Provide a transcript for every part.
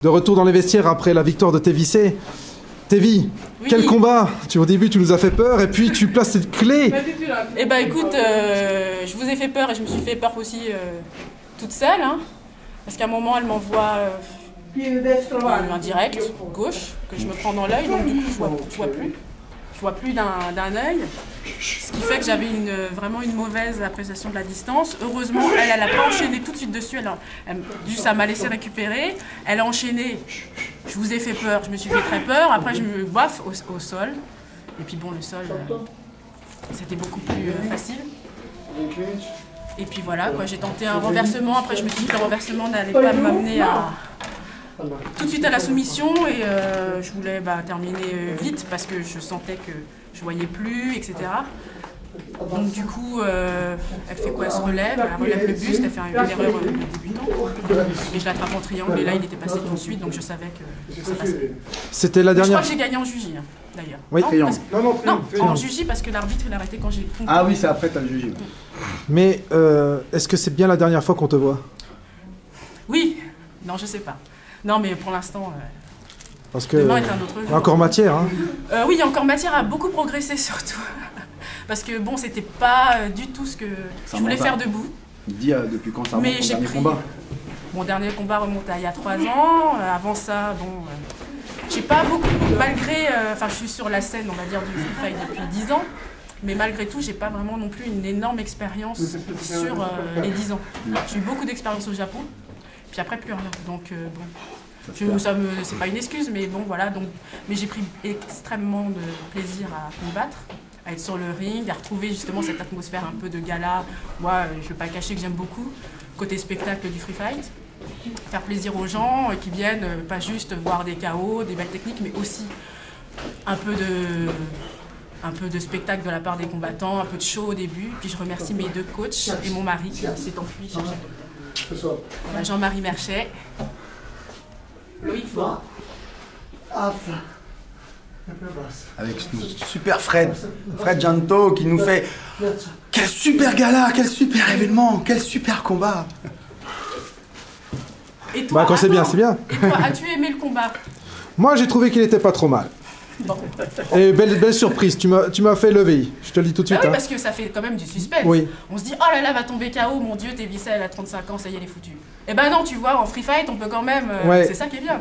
De retour dans les vestiaires après la victoire de TVC. Tevi, oui. Quel combat! Au début, tu nous as fait peur et puis tu places cette clé. Eh ben écoute, je vous ai fait peur et je me suis fait peur aussi toute seule. Hein, parce qu'à un moment, elle m'envoie un direct gauche que je me prends dans l'œil, donc du coup, je vois plus. Je vois plus d'un œil. Ce qui fait que j'avais vraiment une mauvaise appréciation de la distance. Heureusement, elle n'a pas enchaîné tout de suite dessus. Ça m'a laissé récupérer. Elle a enchaîné. Je vous ai fait peur. Je me suis fait très peur. Après, je me boiffe au sol. Et puis bon, le sol, c'était beaucoup plus facile. Et puis voilà, quoi. J'ai tenté un renversement. Après, je me suis dit que le renversement n'allait pas m'amener tout de suite à la soumission. Et je voulais terminer vite parce que je sentais que je voyais plus, etc. Donc du coup, elle fait quoi? Elle se relève, elle relève le buste, elle fait une erreur de débutant. Et je l'attrape en triangle et là il était passé tout de suite, donc je savais que ça passait. C'était la dernière. Je crois que j'ai gagné en jugy, d'ailleurs. Oui, non, en jugy parce que l'arbitre il a arrêté quand j'ai compris. Ah oui, c'est après t'as le jugy. Mais est-ce que c'est bien la dernière fois qu'on te voit? Oui, non je sais pas. Non mais pour l'instant... Parce que demain est un autre jour. Il y a encore matière. Hein. Oui, il y a encore matière à beaucoup progresser surtout. Parce que bon, c'était pas du tout ce que je voulais faire debout. Dis depuis quand ça remonte ton dernier combat? Mon dernier combat remonte à il y a 3 ans. Avant ça, bon, j'ai pas beaucoup, malgré, je suis sur la scène, on va dire, du free fight depuis 10 ans. Mais malgré tout, j'ai pas vraiment non plus une énorme expérience sur les 10 ans. J'ai eu beaucoup d'expérience au Japon, puis après plus rien. Donc bon. C'est pas une excuse, mais bon voilà. Mais j'ai pris extrêmement de plaisir à combattre, à être sur le ring, à retrouver justement cette atmosphère un peu de gala. Moi, je ne vais pas cacher que j'aime beaucoup côté spectacle du free fight, faire plaisir aux gens qui viennent pas juste voir des KO, des belles techniques, mais aussi un peu de spectacle de la part des combattants, un peu de show au début. Puis je remercie mes 2 coachs et mon mari qui s'est enfui. Jean-Marie Merchet. Loïc Fort. Avec super Fred Janto qui nous fait quel super gala, quel super événement, quel super combat. Et toi, quand c'est bien, c'est bien. Et toi, as-tu aimé le combat? Moi, j'ai trouvé qu'il était pas trop mal. Bon. Et belle surprise, tu m'as fait lever, je te le dis tout de suite. Oui, parce que ça fait quand même du suspense. Oui. On se dit, oh là là, va tomber KO, mon Dieu, TVC, elle a 35 ans, ça y est, elle est foutue. Eh ben non, tu vois, en free fight, on peut quand même... C'est ça qui est bien.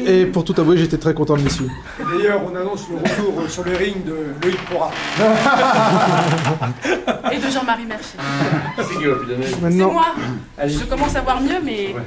Et pour tout avouer, j'étais très content de m'y suivre. D'ailleurs, on annonce le retour sur le ring de Loïc Pora. Et de Jean-Marie Merchet. C'est moi. Je commence à voir mieux, mais... Ouais.